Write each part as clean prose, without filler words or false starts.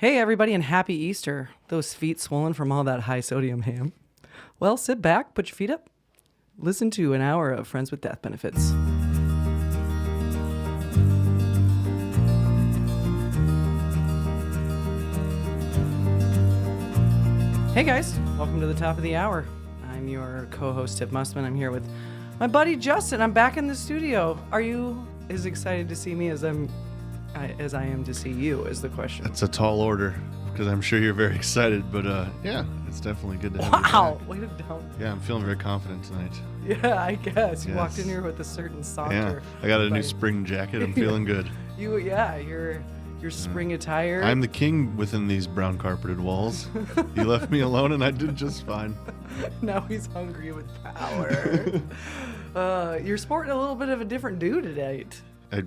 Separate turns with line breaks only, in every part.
Hey, everybody, and happy Easter. Those feet swollen from all that high sodium ham. Well, sit back, put your feet up. Listen to an hour of Friends with Death Benefits. Hey, guys. Welcome to the top of the hour. I'm your co-host, Tiff Mussman. I'm here with my buddy, Justin. I'm back in the studio. Are you as excited to see me as I am to see you, is the question.
It's a tall order, because I'm sure you're very excited, but yeah, it's definitely good to have you back.
Wow, way to down.
Yeah, I'm feeling very confident tonight.
Yeah, I guess. You
Yes.
walked in here with a certain saunter.
Yeah, I got a new
Like-
spring jacket. I'm feeling good.
Your spring attire.
I'm the king within these brown carpeted walls. You left me alone, and I did just fine.
Now he's hungry with power. You're sporting a little bit of a different do today.
I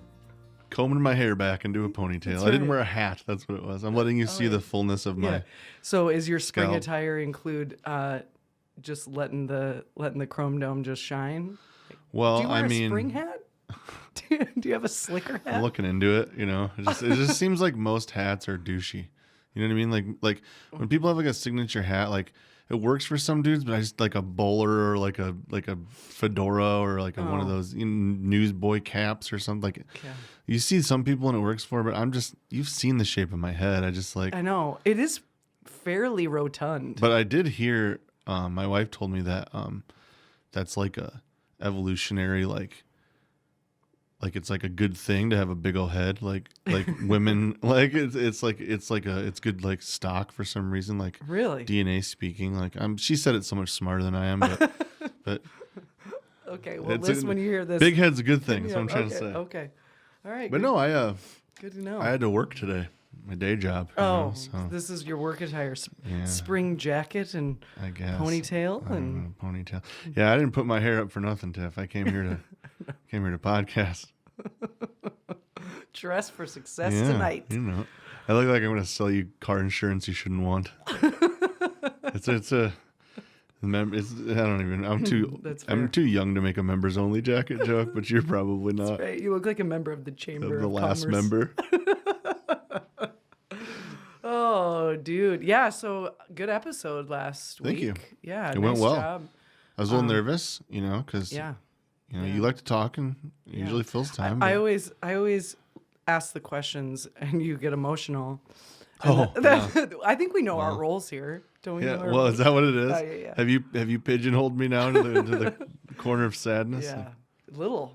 combed my hair back into a ponytail.
That's
I didn't
right.
wear a hat. That's what it was. I'm letting you see
yeah.
the fullness of my.
Yeah. So is your spring
scalp.
attire include just letting the chrome dome just shine?
Well,
Do you wear
I mean,
a spring hat? Do you have a slicker hat?
I'm looking into it. You know, it just seems like most hats are douchey. You know what I mean? Like when people have like a signature hat, like it works for some dudes, but I just like a bowler or like a fedora or like one of those newsboy caps or something. Like
Okay.
you see some people and it works for, but you've seen the shape of my head. I just like.
I know. It is fairly rotund.
But I did hear. My wife told me that that's like a evolutionary like it's like a good thing to have a big old head, like women, like it's good like stock for some reason, like
Really?
DNA speaking. Like she said it so much smarter than I am, but
Okay, well,
it's
listen when you hear this.
big head's a good thing. That's
Yeah,
what I'm trying
okay,
to say.
Okay. All right.
But
good,
no, I
good to know.
I had to work today, my day job. you know, so,
This is your work attire.
Yeah.
Spring jacket and
I guess
ponytail
I don't
and
know, ponytail. Yeah, I didn't put my hair up for nothing, Tiff. I came here to podcast.
dress for success
Yeah,
tonight.
You know, I look like I'm going to sell you car insurance you shouldn't want. it's a I don't even.
That's
I'm
fair.
too young to make a members only jacket joke, but you're probably not
Right, you look like a member of the Chamber
the
of
last
Commerce.
member.
Oh, dude. Yeah, so good episode last
Thank
week.
you.
Yeah,
It
nice
went well.
job.
I was a little nervous, you know, because
Yeah.
you know
yeah.
you like to talk and it usually fills time.
I
but-
always ask the questions and you get emotional.
Oh,
I think we know our roles here. Don't we
yeah.
know our
Well,
roles?
is that what it is?
Yeah.
Have you pigeonholed me now into the corner of sadness?
Yeah, little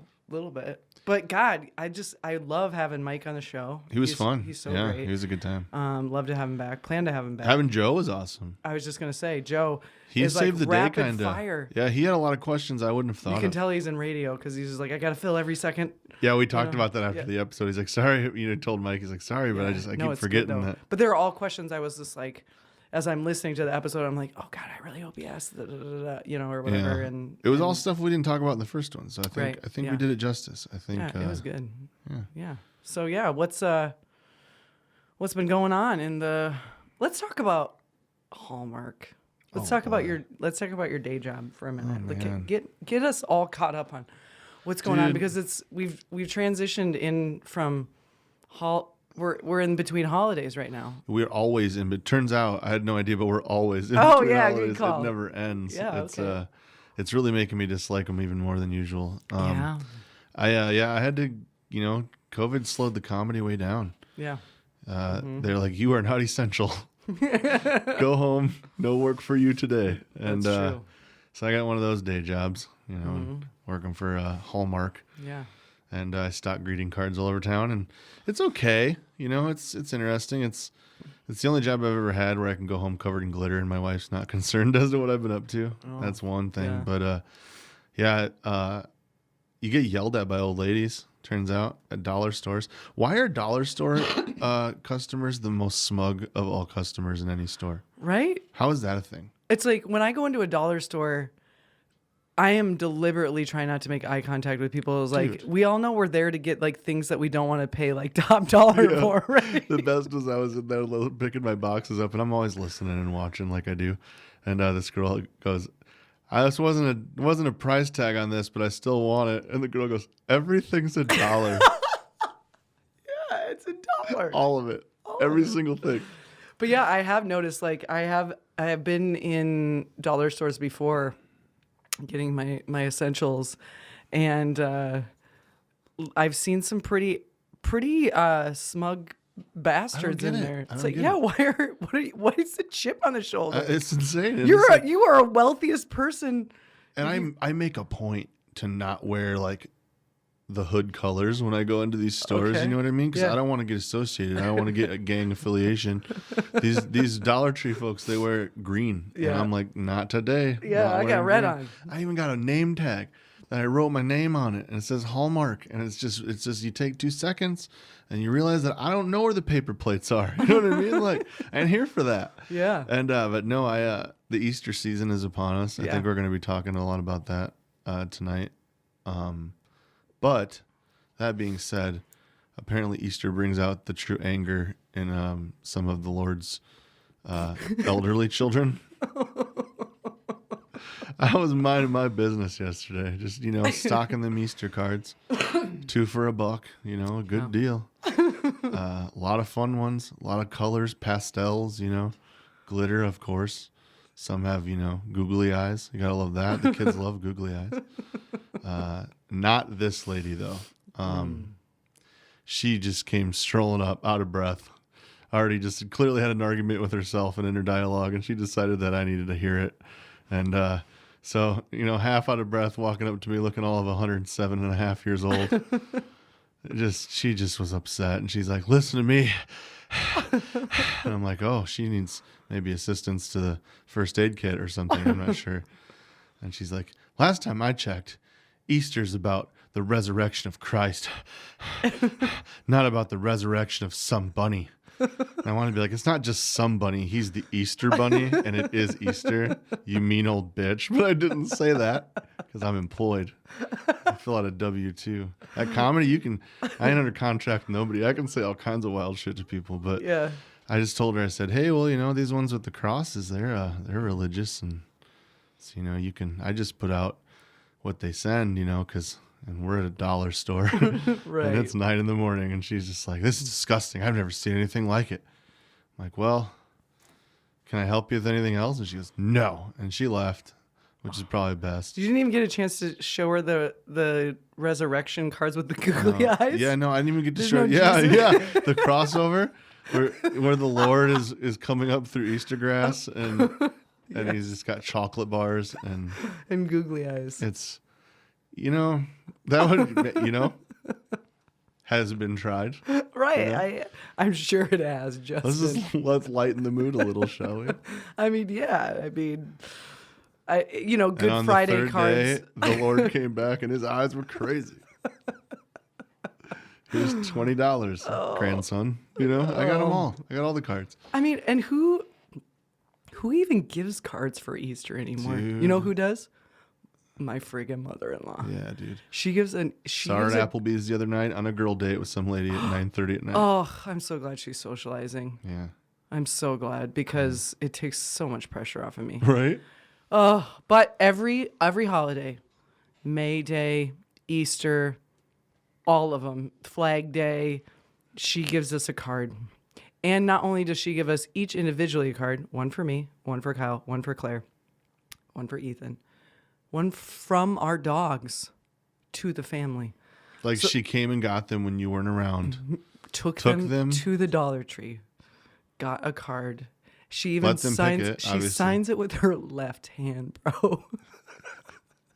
bit. But God, I love having Mike on the show.
He was fun.
He's so
yeah,
great.
he was a good time.
Love to have him back. Plan to have him back.
Having Joe was awesome.
I was just gonna say, Joe.
He
is
saved
like
the day,
rapid
kind of.
fire.
Yeah, he had a lot of questions I wouldn't have thought
You can
of.
tell he's in radio because he's just like, I gotta fill every second.
Yeah, we talked
know,
about that after
yeah.
the episode. He's like, sorry, told Mike, he's like, sorry, but I
No,
keep
it's good,
forgetting
though.
that.
But they're all questions I was just like, as I'm listening to the episode, I'm like, oh God, I really hope he asked or whatever.
Yeah.
And
It was
and,
all stuff we didn't talk about in the first one, so I think
Right,
we
yeah.
did it justice. I think
yeah, it was good.
yeah.
Yeah. So yeah, what's been going on in the? Let's talk about Hallmark. Let's talk about your day job for a minute.
Oh,
Like,
man.
get us all caught up on what's going on,
Dude.
because we've transitioned in from we're in between holidays right now.
We're always in, but turns out I had no idea, but we're always in.
Oh,
between
yeah, good
holidays.
call.
It never ends.
Yeah,
it's
okay.
it's really making me dislike them even more than usual.
Yeah.
I had to, COVID slowed the comedy way down.
Yeah.
They're like, you are not essential. Go home. No work for you today. And
That's true.
so I got one of those day jobs, working for Hallmark.
Yeah.
And I stock greeting cards all over town, and it's okay. It's interesting. It's the only job I've ever had where I can go home covered in glitter, and my wife's not concerned as to what I've been up to.
Oh,
That's one thing.
yeah.
But you get yelled at by old ladies. Turns out at dollar stores. Why are dollar store customers the most smug of all customers in any store?
Right?
How is that a thing?
It's like when I go into a dollar store, I am deliberately trying not to make eye contact with people. It's like,
Dude.
we all know we're there to get like things that we don't want to pay like top dollar
Yeah.
for, right?
The best was I was in there picking my boxes up, and I'm always listening and watching like I do. And this girl goes, "This wasn't a price tag on this, but I still want it." And the girl goes, "Everything's $1."
Yeah, it's $1.
All of it. Every single thing.
But yeah, I have noticed, like, I have been in dollar stores before getting my essentials, and I've seen some pretty smug bastards
get
in
it.
there.
I
It's
don't
like,
get
yeah,
it.
why is the chip on the shoulder?
It's insane. And
You
it's like,
are a wealthiest person.
and I make a point to not wear like the hood colors when I go into these stores.
Okay.
You know what I mean? Because
Yeah.
I don't want to get associated. I don't want to get a gang affiliation. These Dollar Tree folks, they wear green.
Yeah.
And I'm like, not today.
Yeah,
Not
I got
wearing
red
green.
on.
I even got a name tag that I wrote my name on it, and it says Hallmark. And it's just you take 2 seconds and you realize that I don't know where the paper plates are. You know what I mean? Like, I'm here for that.
Yeah.
And but no, the Easter season is upon us. I
Yeah.
think we're going to be talking a lot about that tonight. But that being said, apparently Easter brings out the true anger in some of the Lord's elderly children. I was minding my business yesterday, just stocking them Easter cards, 2 for $1. A good deal. A lot of fun ones, a lot of colors, pastels. Glitter, of course. Some have googly eyes. You gotta love that. The kids love googly eyes. Not this lady though. She just came strolling up, out of breath. Already just clearly had an argument with herself and inner dialogue, and she decided that I needed to hear it. And so, half out of breath, walking up to me, looking all of 107 and a half years old. She just was upset, and she's like, "Listen to me." And I'm like, "Oh, she needs maybe assistance to the first aid kit or something. I'm not sure." And she's like, "Last time I checked, Easter's about the resurrection of Christ, not about the resurrection of some bunny." And I want to be like, it's not just some bunny. He's the Easter bunny, and it is Easter, you mean old bitch. But I didn't say that because I'm employed. I fill out a W-2. At comedy, I ain't under contract with nobody. I can say all kinds of wild shit to people. But
Yeah.
I just told her, I said, "Hey, well, these ones with the crosses, they're religious. And so, I just put out what they send, and we're at a dollar store
Right.
and it's 9 a.m. and she's just like, "This is disgusting. I've never seen anything like it." I'm like, "Well, can I help you with anything else?" And she goes, "No." And she left, which is probably best.
You didn't even get a chance to show her the resurrection cards with the googly eyes?
Yeah, no, I didn't even get to
There's
show.
no
Yeah,
Jesus?
yeah. The crossover where the Lord is coming up through Easter grass and he's just got chocolate bars
And googly eyes.
it's that would has been tried.
Right. I'm sure it has, Justin.
Let's lighten the mood a little, shall we?
I mean, yeah. I mean, Good
And on
Friday
the third
cards.
day, the Lord came back and his eyes were crazy. Here's $20, grandson. I got them all. I got all the cards.
I mean, and who even gives cards for Easter anymore?
Dude.
You know who does? My friggin' mother-in-law.
Yeah, dude.
She gives
Saw her at Applebee's the other night on a girl date with some lady at 9:30 at night.
Oh, I'm so glad she's socializing.
Yeah.
I'm so glad because it takes so much pressure off of me.
Right?
Oh, but every holiday, May Day, Easter, all of them, Flag Day, she gives us a card. And not only does she give us each individually a card, one for me, one for Kyle, one for Claire, one for Ethan, one from our dogs to the family.
Like she came and got them when you weren't around.
Took them to the Dollar Tree, got a card. She even
Let them
signs
pick it,
she
obviously.
signs it with her left hand, bro.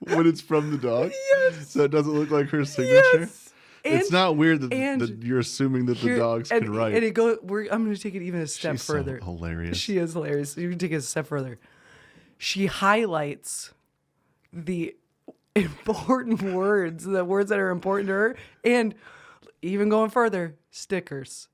When it's from the dog? Yes. So it doesn't look like her signature?
Yes.
It's not weird that
and
you're assuming that the dogs can write.
And I'm going to take it even a step
She's
further.
So hilarious.
She is hilarious. You can take it a step further. She highlights the important words, the words that are important to her, and even going further, stickers.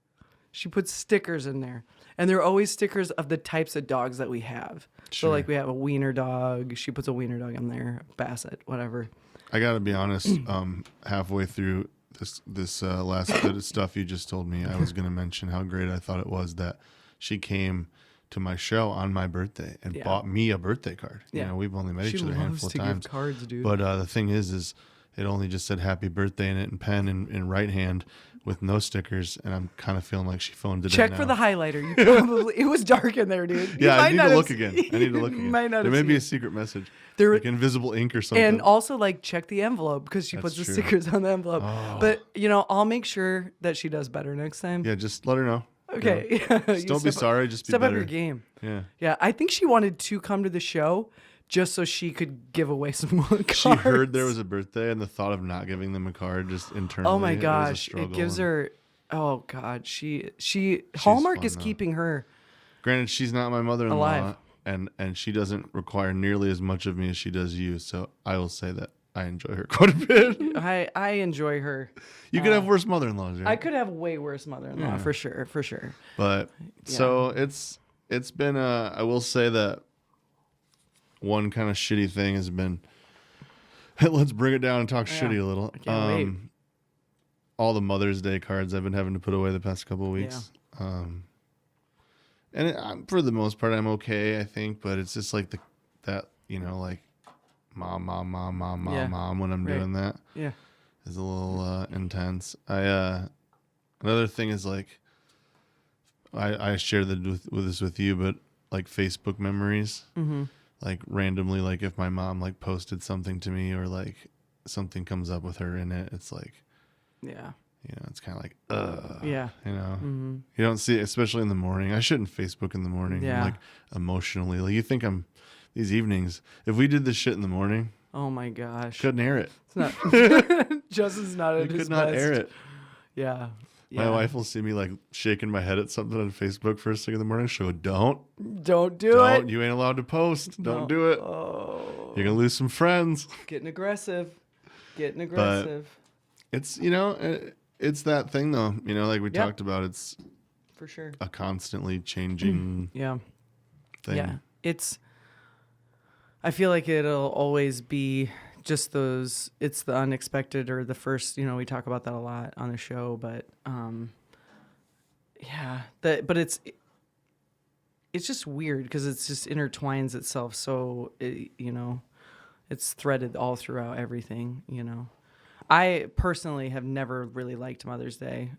She puts stickers in there. And they're always stickers of the types of dogs that we have.
Sure.
So like we have a wiener dog. She puts a wiener dog in there, Basset, whatever.
I got to be honest, halfway through this last bit of stuff you just told me, I was going to mention how great I thought it was that she came to my show on my birthday and bought me a birthday card.
Yeah.
We've only met
She
each other a
loves
handful of
to give
times.
cards, dude.
But the thing is it only just said happy birthday in it in pen in right hand with no stickers, and I'm kind of feeling like she phoned it in
Check
now.
for the highlighter. You probably it was dark in there, dude. You
Yeah, I
might
need
not
to
have
look
se-
again. I need to look again.
might not
There
have
may be
seen
a
it.
secret message,
There-
like invisible ink or something.
And also, like, check the envelope because she puts
That's
the
true.
stickers on the envelope.
Oh.
But, you know, I'll make sure that she does better next time.
Yeah, just let her know.
Okay.
You
You
don't be
step up-
sorry, just be
Step up
better.
your game.
Yeah.
Yeah, I think she wanted to come to the show just so she could give away some more cards.
She heard there was a birthday, and the thought of not giving them a card just internally.
Oh my
it was a
gosh,
struggle.
it gives her. Oh God, she
fun,
Hallmark is
though.
keeping her.
Granted, she's not my mother-in-law,
Alive.
and she doesn't require nearly as much of me as she does you. So I will say that I enjoy her quite a bit.
I enjoy her.
You could have worse mother-in-laws, right?
I could have way worse mother-in-law
Yeah.
for sure.
But so it's been I will say that one kind of shitty thing has been let's bring it down and talk shitty a little.
I can't wait.
All the Mother's Day cards I've been having to put away the past couple of weeks. And for the most part I'm okay, I think, but it's just like that like mom
Yeah.
when I'm
Right.
doing that
Yeah.
is a little intense. Another thing is like I shared this with you, but like Facebook memories, like randomly, like if my mom like posted something to me or like something comes up with her in it, it's like,
Yeah.
it's kind of like,
Yeah.
you don't see it, especially in the morning. I shouldn't Facebook in the morning.
Yeah.
Like emotionally, like you think I'm these evenings. If we did this shit in the morning,
Oh my gosh.
couldn't air it.
It's not. Justin's not
I
at his
could not
best.
air it.
Yeah.
My wife will see me like shaking my head at something on Facebook first thing in the morning. She'll go,
Don't do
don't,
it.
you ain't allowed to post. Don't
No.
do it.
Oh,
You're going to lose some friends.
getting aggressive.
It's, it's that thing though, like we talked about, it's
For sure.
a constantly changing
Yeah.
thing.
Yeah. I feel like it'll always be just it's the unexpected or the first, we talk about that a lot on the show, but but it's just weird because it's just intertwines itself. So, it's threaded all throughout everything, I personally have never really liked Mother's Day,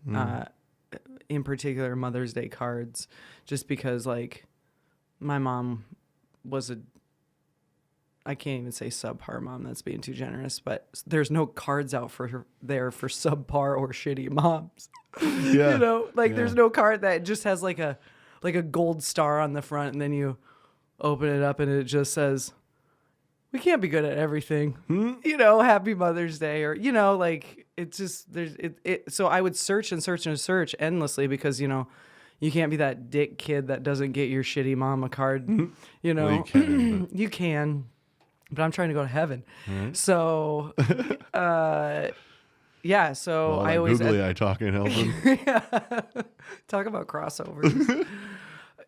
in particular Mother's Day cards, just because like my mom was I can't even say subpar mom. That's being too generous. But there's no cards out for her there for subpar or shitty moms.
Yeah.
There's no card that just has like a gold star on the front, and then you open it up and it just says, "We can't be good at everything." Happy Mother's Day, or it's just So I would search and search and search endlessly because you can't be that dick kid that doesn't get your shitty mom a card.
Well, you can, but-
You can. But I'm trying to go to heaven.
Right.
So, yeah. So
Well,
I always
googly eye talking helping.
talk about crossovers.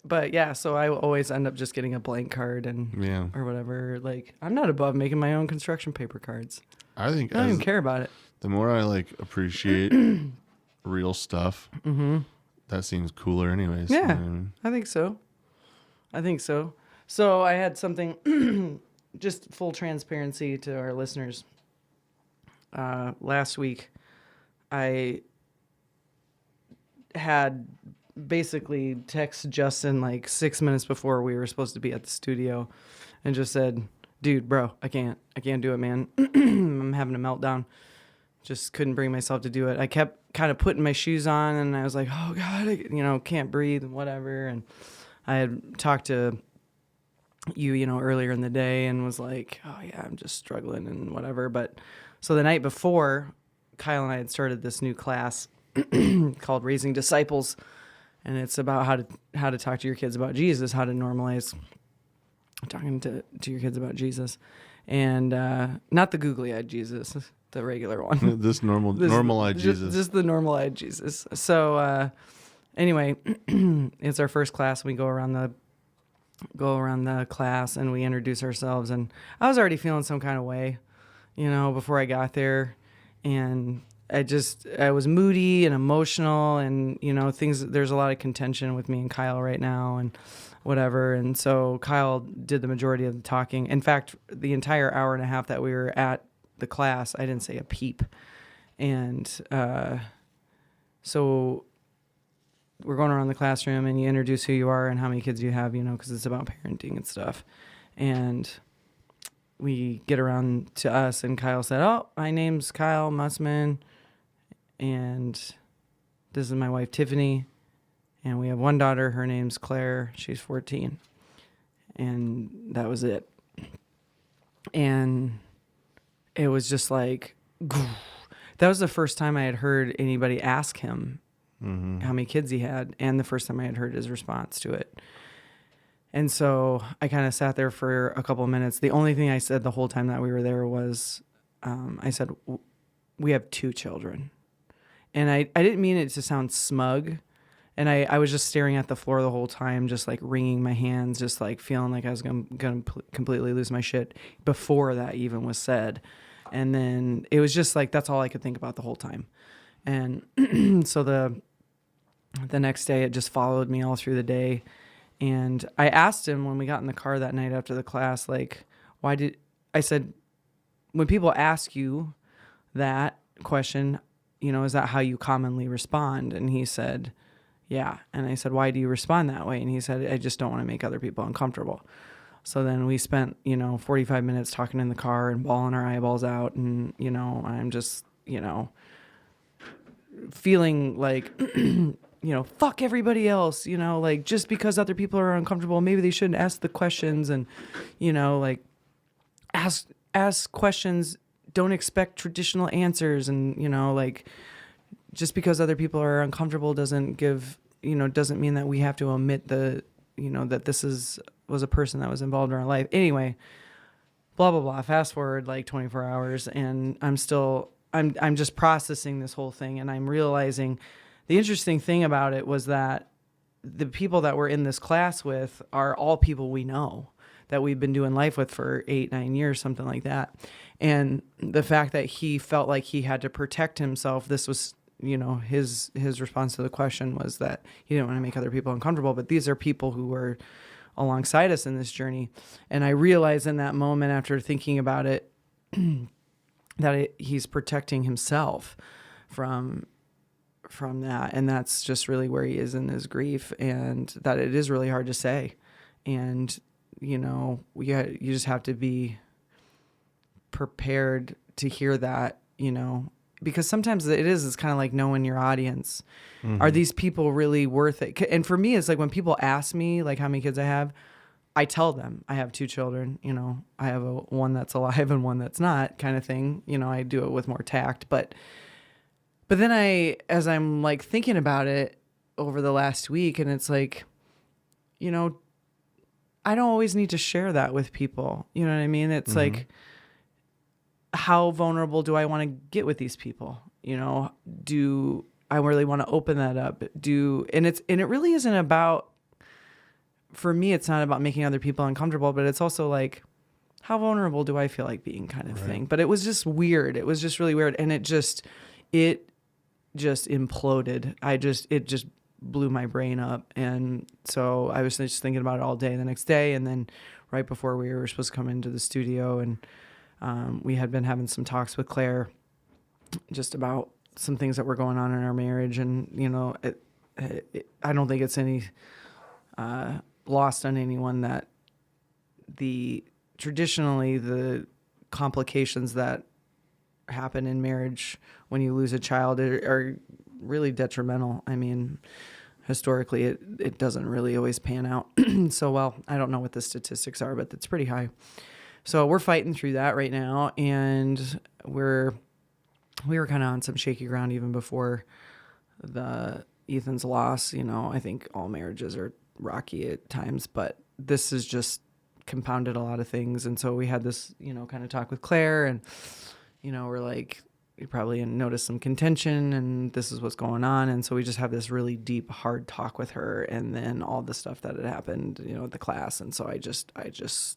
But yeah, so I always end up just getting a blank card and or whatever. Like I'm not above making my own construction paper cards.
I think
I don't even care about it.
the more I like appreciate real stuff, that seems cooler anyways.
Yeah.
You know what I mean?
I think so. So I had something, just full transparency to our listeners. Last week, I had basically text Justin like 6 minutes before we were supposed to be at the studio and just said, dude, bro, I can't do it, man. I'm having a meltdown. Just couldn't bring myself to do it. I kept kind of putting my shoes on and I was like, oh God, I can't breathe and whatever. And I had talked to you, earlier in the day and was like, oh yeah, I'm just struggling and whatever. But so the night before, Kyle and I had started this new class called Raising Disciples. And it's about how to talk to your kids about Jesus, how to normalize talking to your kids about Jesus. And not the googly-eyed Jesus, the regular one.
This normal-eyed Jesus.
Just the normal-eyed Jesus. So anyway, it's our first class. We go around the class and we introduce ourselves. And I was already feeling some kind of way, before I got there. And I was moody and emotional and, there's a lot of contention with me and Kyle right now and whatever. And so Kyle did the majority of the talking. In fact, the entire hour and a half that we were at the class. I didn't say a peep. And so we're going around the classroom and you introduce who you are and how many kids you have, because it's about parenting and stuff. And we get around to us and Kyle said, "Oh, my name's Kyle Mussman and this is my wife, Tiffany. And we have one daughter. Her name's Claire. She's 14. And that was it. And it was just like, that was the first time I had heard anybody ask him how many kids he had, and the first time I had heard his response to it. And so I kind of sat there for a couple of minutes. The only thing I said the whole time that we were there was, I said, "We have 2 children." And I didn't mean it to sound smug. And I was just staring at the floor the whole time, just like wringing my hands, just like feeling like I was going to completely lose my shit before that even was said. And then it was just like, that's all I could think about the whole time. And so the next day it just followed me all through the day. And I asked him when we got in the car that night after the class, like, I said, when people ask you that question, is that how you commonly respond? And he said, yeah. And I said, why do you respond that way? And he said, I just don't want to make other people uncomfortable. So then we spent, 45 minutes talking in the car and bawling our eyeballs out. And, I'm just, feeling like, fuck everybody else, like just because other people are uncomfortable, maybe they shouldn't ask the questions and, like ask questions, don't expect traditional answers. And, like just because other people are uncomfortable doesn't mean that we have to omit that this was a person that was involved in our life. Anyway, blah, blah, blah. Fast forward like 24 hours and I'm just processing this whole thing. And I'm realizing the interesting thing about it was that the people that we're in this class with are all people we know that we've been doing life with for 8-9 years, something like that. And the fact that he felt like he had to protect himself, this was, his response to the question was that he didn't want to make other people uncomfortable, but these are people who were alongside us in this journey. And I realized in that moment after thinking about it, that he's protecting himself from that. And that's just really where he is in his grief, and that it is really hard to say. And, you just have to be prepared to hear that, because sometimes it's kind of like knowing your audience. Mm-hmm. Are these people really worth it? And for me, it's like when people ask me like how many kids I have, I tell them I have 2 children, I have one that's alive and one that's not, kind of thing. I do it with more tact, but then as I'm like thinking about it over the last week, and it's like, I don't always need to share that with people. You know what I mean? It's like, how vulnerable do I want to get with these people? Do I really want to open that up? And it really isn't about, for me, it's not about making other people uncomfortable, but it's also like, how vulnerable do I feel like being, kind of thing. But it was just weird. It was just really weird. And it just imploded. It just blew my brain up. And so I was just thinking about it all day the next day. And then right before we were supposed to come into the studio, and we had been having some talks with Claire just about some things that were going on in our marriage. And, I don't think it's any lost on anyone that traditionally the complications that happen in marriage when you lose a child are really detrimental. I mean, historically, it doesn't really always pan out so well. I don't know what the statistics are, but it's pretty high. So we're fighting through that right now, and we were kind of on some shaky ground even before Ethan's loss. I think all marriages are rocky at times, but this has just compounded a lot of things. And so we had this, kind of talk with Claire, and, we're like, we probably noticed some contention, and this is what's going on. And so we just have this really deep, hard talk with her, and then all the stuff that had happened, at the class. And so I just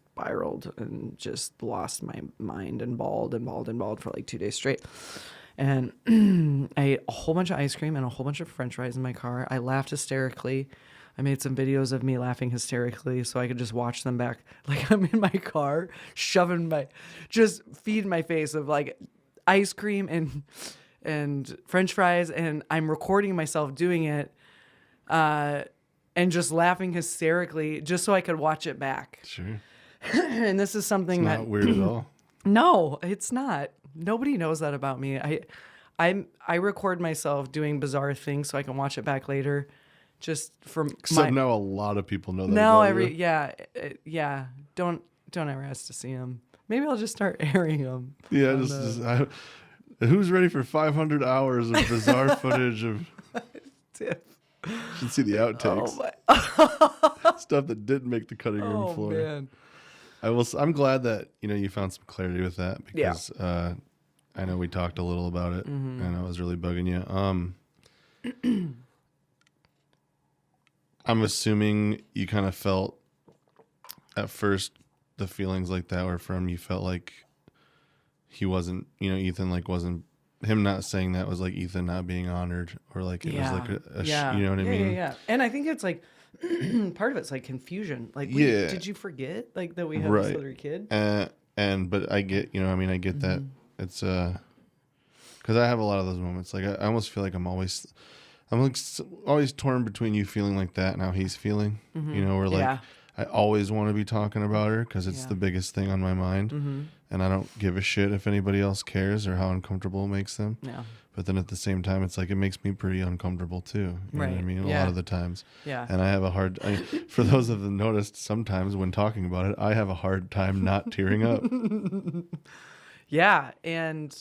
spiraled and just lost my mind and bawled for like 2 days straight. And I ate a whole bunch of ice cream and a whole bunch of French fries in my car. I laughed hysterically. I made some videos of me laughing hysterically so I could just watch them back. Like I'm in my car, just feeding my face of like ice cream and French fries, and I'm recording myself doing it, and just laughing hysterically just so I could watch it back.
Sure.
And this is something
It's
that
not weird at all.
No, it's not. Nobody knows that about me. I record myself doing bizarre things so I can watch it back later. Just from
Except now a lot of people know that.
now
about you.
yeah. Don't ever ask to see them. Maybe I'll just start airing them.
Yeah, who's ready for 500 hours of bizarre footage of?
Tip.
You should see the outtakes. Stuff that didn't make the cutting room floor.
Man.
I'm glad that you found some clarity with that because I know we talked a little about it and I was really bugging you. I'm assuming you kind of felt at first the feelings like that were from you felt like he wasn't, Ethan wasn't, him not saying that was like Ethan not being honored or like it was like you know what I mean?
Yeah. And I think it's like part of it's like confusion. Like, did you forget like that we have this other kid?
But I get, I get that it's because I have a lot of those moments. Like I almost feel like I'm always torn between you feeling like that and how he's feeling. Where like I always want to be talking about her because it's the biggest thing on my mind, and I don't give a shit if anybody else cares or how uncomfortable it makes them. Yeah. But then at the same time, it's like it makes me pretty uncomfortable too. You know what I mean? A lot of the times. Yeah. And I have for those that have noticed, sometimes when talking about it, I have a hard time not tearing up.
Yeah, and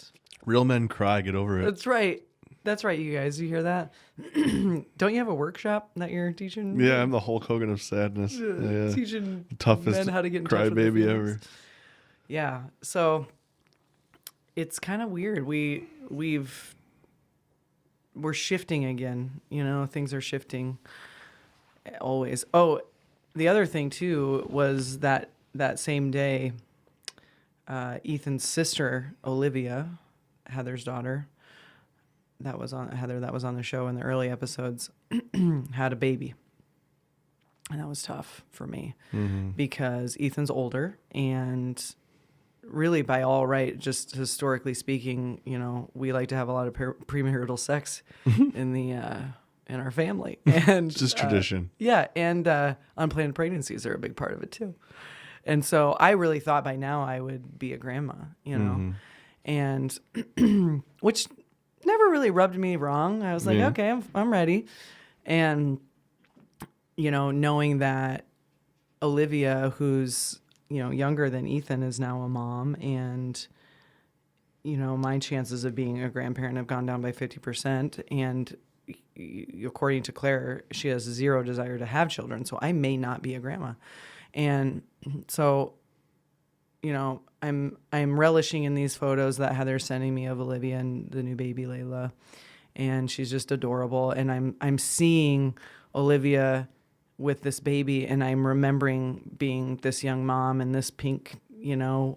real men cry. Get over it.
That's right. That's right, you guys. You hear that? Don't you have a workshop that you're teaching?
Yeah, I'm the Hulk Hogan of sadness. Yeah.
Teaching
toughest
men how to get in touch with their
crybaby
feelings.
ever.
Yeah. So it's kind of weird. We're shifting again. Things are shifting always. Oh, the other thing too was that same day, Ethan's sister Olivia, Heather's daughter, that was on the show in the early episodes, had a baby. And that was tough for me because Ethan's older and really by all right, just historically speaking, we like to have a lot of premarital sex in our family. And
it's just tradition.
Yeah. And unplanned pregnancies are a big part of it too. And so I really thought by now I would be a grandma, and which never really rubbed me wrong. I was like, okay, I'm ready. And, knowing that Olivia, who's, younger than Ethan, is now a mom, and, my chances of being a grandparent have gone down by 50%. And according to Claire, she has zero desire to have children. So I may not be a grandma. And so, I'm relishing in these photos that Heather's sending me of Olivia and the new baby Layla, and she's just adorable. And I'm seeing Olivia with this baby, and I'm remembering being this young mom in this pink,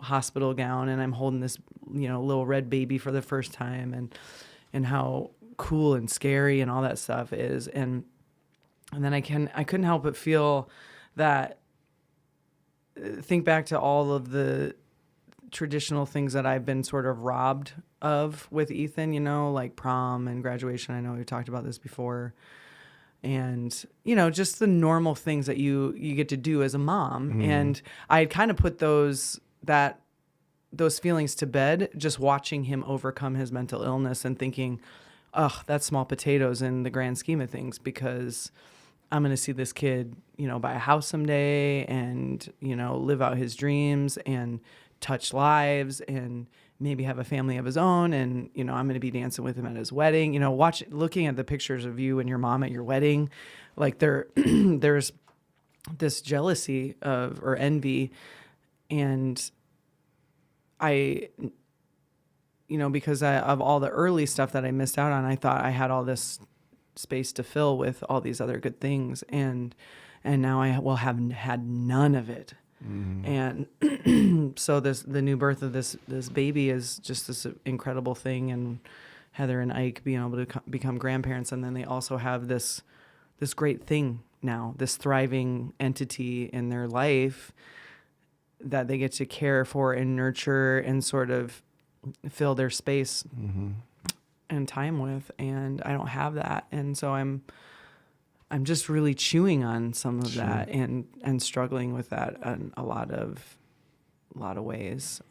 hospital gown, and I'm holding this, little red baby for the first time, and how cool and scary and all that stuff is. And then I couldn't help but feel that. Think back to all of the traditional things that I've been sort of robbed of with Ethan, like prom and graduation. I know we talked about this before. And, just the normal things that you get to do as a mom. And I had kind of put those feelings to bed just watching him overcome his mental illness and thinking, oh, that's small potatoes in the grand scheme of things, because I'm going to see this kid, buy a house someday and, live out his dreams and touch lives and maybe have a family of his own. And, I'm going to be dancing with him at his wedding, looking at the pictures of you and your mom at your wedding, like there's this jealousy or envy. And I, because of all the early stuff that I missed out on, I thought I had all this space to fill with all these other good things, and now I will have had none of it. And so the new birth of this baby is just this incredible thing, and Heather and Ike being able to become grandparents, and then they also have this great thing now, this thriving entity in their life that they get to care for and nurture and sort of fill their space and time with. And I don't have that. And so I'm just really chewing on some of that and struggling with that in a lot of ways.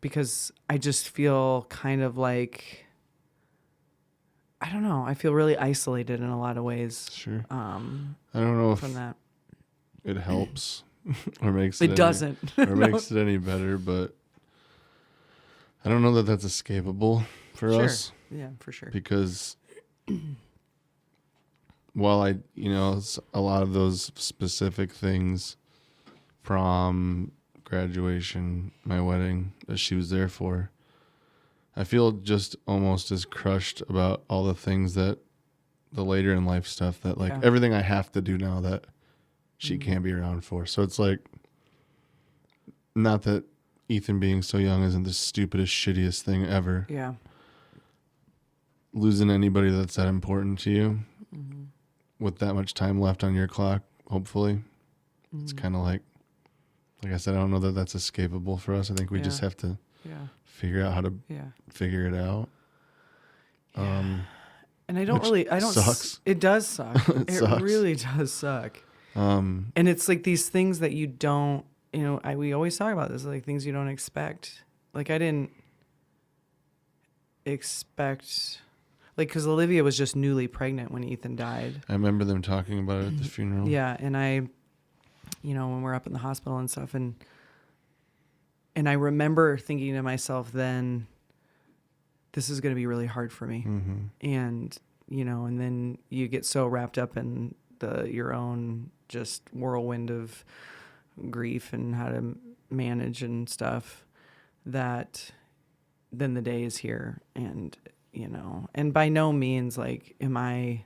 Because I just feel kind of like, I don't know, I feel really isolated in a lot of ways.
Sure. I don't know if
from that.
It helps or makes
it doesn't
or makes it any better, but I don't know that that's escapable for us.
Yeah, for sure.
Because while a lot of those specific things, prom, graduation, my wedding, that she was there for, I feel just almost as crushed about all the things that the later in life stuff that everything I have to do now that she can't be around for. So it's like, not that Ethan being so young isn't the stupidest, shittiest thing ever.
Yeah.
Losing anybody that's that important to you with that much time left on your clock, hopefully, it's kind of like I said, I don't know that that's escapable for us. I think we just have to figure out how to figure it out.
And I don't
sucks.
It does suck. It
sucks.
Really does suck. And it's like these things that you don't, we always talk about this, like things you don't expect. Like I didn't expect, because Olivia was just newly pregnant when Ethan died.
I remember them talking about it at the funeral.
Yeah. And I, when we're up in the hospital and stuff, and I remember thinking to myself then, this is going to be really hard for me. And, and then you get so wrapped up in your own just whirlwind of grief and how to manage and stuff, that then the day is here. And, and by no means am I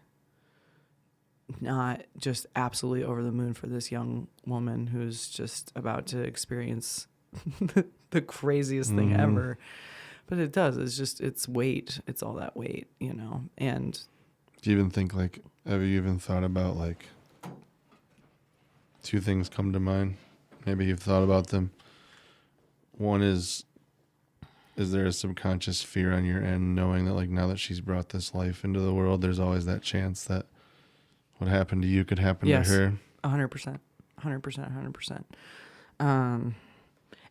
not just absolutely over the moon for this young woman who's just about to experience the craziest thing ever. But it does. It's weight. It's all that weight, and
do you even think have you even thought about two things come to mind? Maybe you've thought about them. One is there a subconscious fear on your end, knowing that now that she's brought this life into the world, there's always that chance that what happened to you could happen to her?
100%. 100%.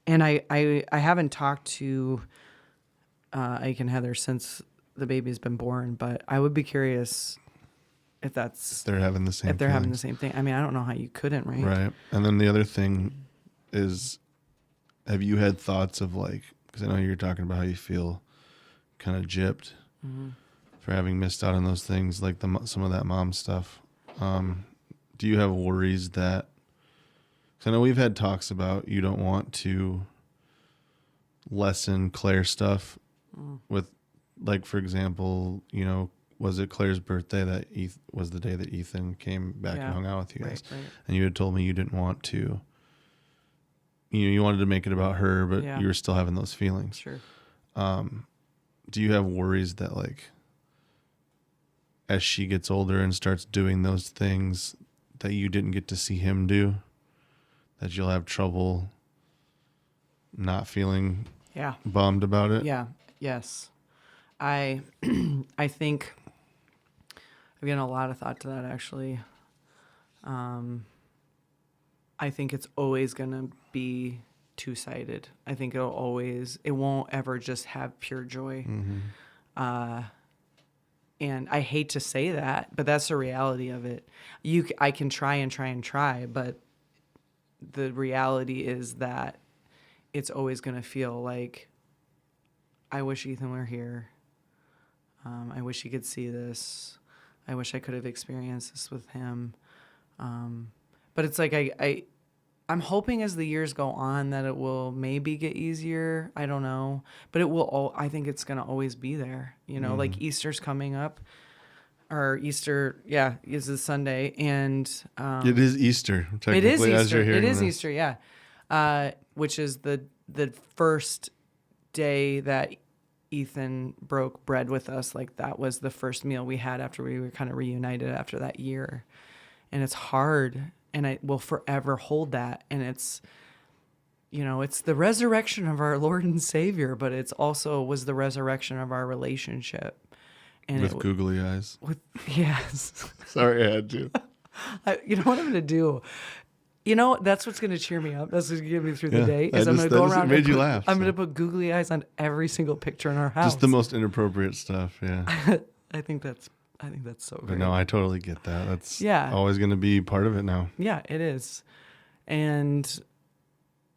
And I haven't talked to Ike and Heather since the baby's been born, but I would be curious if they're having the same having the same thing. I mean, I don't know how you couldn't, right?
Right. And then the other thing is, have you had thoughts of because I know you're talking about how you feel kind of gypped for having missed out on those things, some of that mom stuff. Do you have worries that, because I know we've had talks about you don't want to lessen Claire stuff with, for example, was it Claire's birthday that was the day that Ethan came back and hung out with you guys? Right. And you had told me you didn't want to, you wanted to make it about her, but you were still having those feelings.
Sure.
Do you have worries that as she gets older and starts doing those things that you didn't get to see him do, that you'll have trouble not feeling bummed about it?
Yeah. Yes. I think I've given a lot of thought to that, actually. I think it's always going to be two-sided. I think it won't ever just have pure joy. And I hate to say that, but that's the reality of it. I can try and try and try, but the reality is that it's always going to feel like, I wish Ethan were here. I wish he could see this. I wish I could have experienced this with him. But it's I'm hoping as the years go on that it will maybe get easier. I don't know. But it will. I think it's going to always be there. Easter's coming up. Or Easter, is this Sunday. And
it is Easter, technically.
It is Easter.
As you're hearing this.
Easter, yeah. Which is the first day that Ethan broke bread with us, like that was the first meal we had after we were kind of reunited after that year. And it's hard, and I will forever hold that. And it's, it's the resurrection of our Lord and Savior, but it's also was the resurrection of our relationship. And
with googly eyes.
Yes.
Sorry, I had to.
You know what I'm going to do? That's what's going to cheer me up. That's what's going to get me through the day.
Is
I'm going to go around.
Made you laugh.
I'm going to put googly eyes on every single picture in our house.
Just the most inappropriate stuff. Yeah.
I think that's so great.
But no, I totally get that. That's always going to be part of it now.
Yeah, it is. And,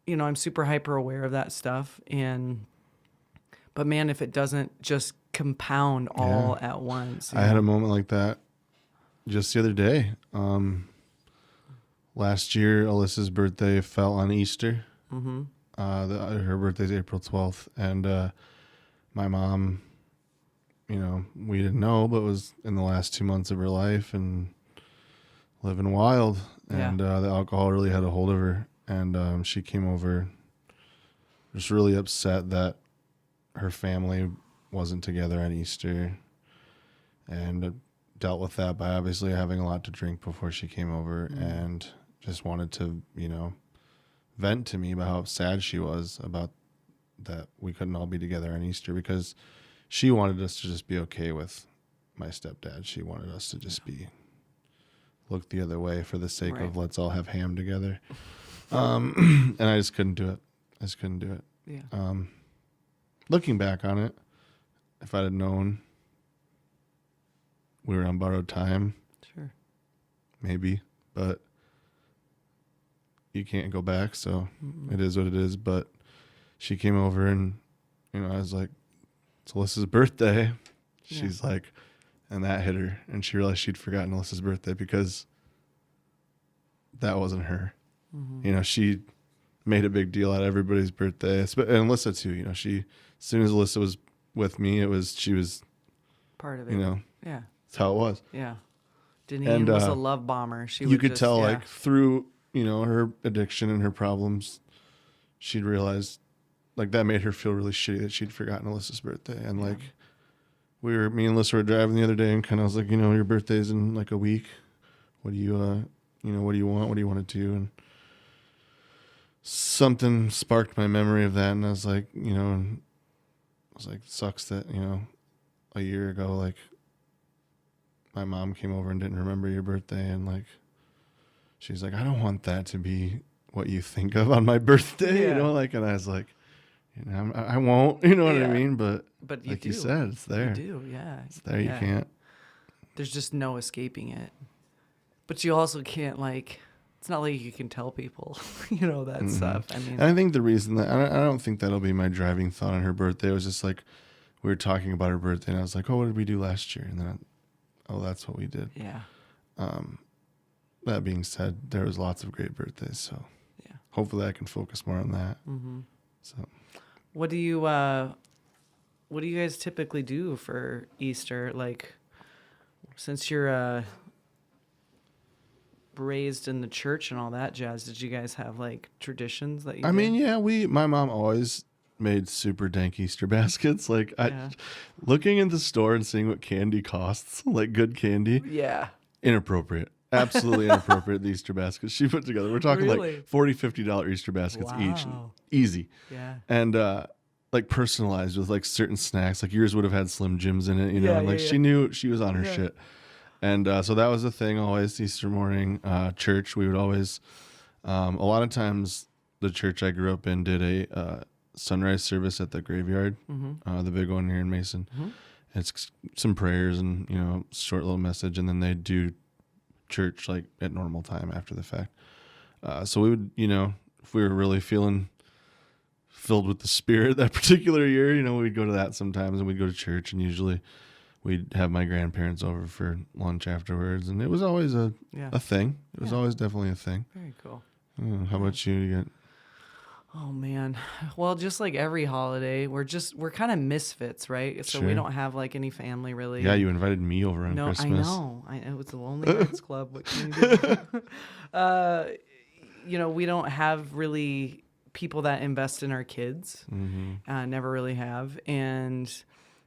I'm super hyper aware of that stuff. But man, if it doesn't just compound all at once.
I had a moment like that just the other day. Last year, Alyssa's birthday fell on Easter. Mm-hmm. Her birthday's April 12th. And my mom, we didn't know, but was in the last 2 months of her life and living wild. And the alcohol really had a hold of her. And she came over just really upset that her family wasn't together on Easter. And dealt with that by obviously having a lot to drink before she came over. Mm. And just wanted to, vent to me about how sad she was about that we couldn't all be together on Easter, because she wanted us to just be okay with my stepdad. She wanted us to just look the other way for the sake of let's all have ham together. And I just couldn't do it. Yeah. Looking back on it, if I'd have known we were on borrowed time,
sure,
maybe, but you can't go back, so it is what it is. But she came over and, I was like, it's Alyssa's birthday. She's like, and that hit her, and she realized she'd forgotten Alyssa's birthday because that wasn't her. Mm-hmm. She made a big deal out of everybody's birthday, and Alyssa too. She, as soon as Alyssa was with me, she was
part of it. Yeah,
that's how it was.
Yeah, Deneen was a love bomber.
You could tell, like through her addiction and her problems, she'd realized like that made her feel really shitty that she'd forgotten Alyssa's birthday. And like me and Alyssa were driving the other day, and kind of was like, your birthday's in like a week. What do you what do you want? What do you want to do? And something sparked my memory of that, and I was like, sucks that, a year ago, like, my mom came over and didn't remember your birthday, and like, she's like, I don't want that to be what you think of on my birthday, and I was like, I won't, what I mean? But like you said, it's there.
You do, yeah.
It's there, you can't.
There's just no escaping it. But you also can't, like, it's not like you can tell people, that stuff. I mean,
and I think the reason that I don't think that'll be my driving thought on her birthday. It was just like we were talking about her birthday, and I was like, "Oh, what did we do last year?" And then, that's what we did.
Yeah.
That being said, there was lots of great birthdays, so hopefully I can focus more on that. Mm-hmm. So,
what do you guys typically do for Easter? Like, since you're raised in the church and all that jazz, did you guys have like traditions that you did?
mean, yeah, my mom always made super dank Easter baskets. Like looking in the store and seeing what candy costs, like good candy. Yeah. Inappropriate. Absolutely inappropriate, the Easter baskets she put together. We're talking like $40, $50 Easter baskets each. Easy. Yeah. And like personalized with like certain snacks. Like yours would have had Slim Jims in it, she knew she was on her shit. And so that was the thing always, Easter morning, church. We would always, a lot of times the church I grew up in did a sunrise service at the graveyard, the big one here in Mason. Mm-hmm. It's some prayers and, short little message. And then they do church like at normal time after the fact. So we would, if we were really feeling filled with the Spirit that particular year, we'd go to that sometimes, and we'd go to church, and usually we'd have my grandparents over for lunch afterwards, and it was always a thing. It was always definitely a thing.
Very cool.
How about you? You get?
Oh man, well, just like every holiday, we're kind of misfits, right? So we don't have like any family really.
Yeah, you invited me over on Christmas.
I know. It was the Lonely Hearts Club. What can you do? We don't have really people that invest in our kids. Never really have. And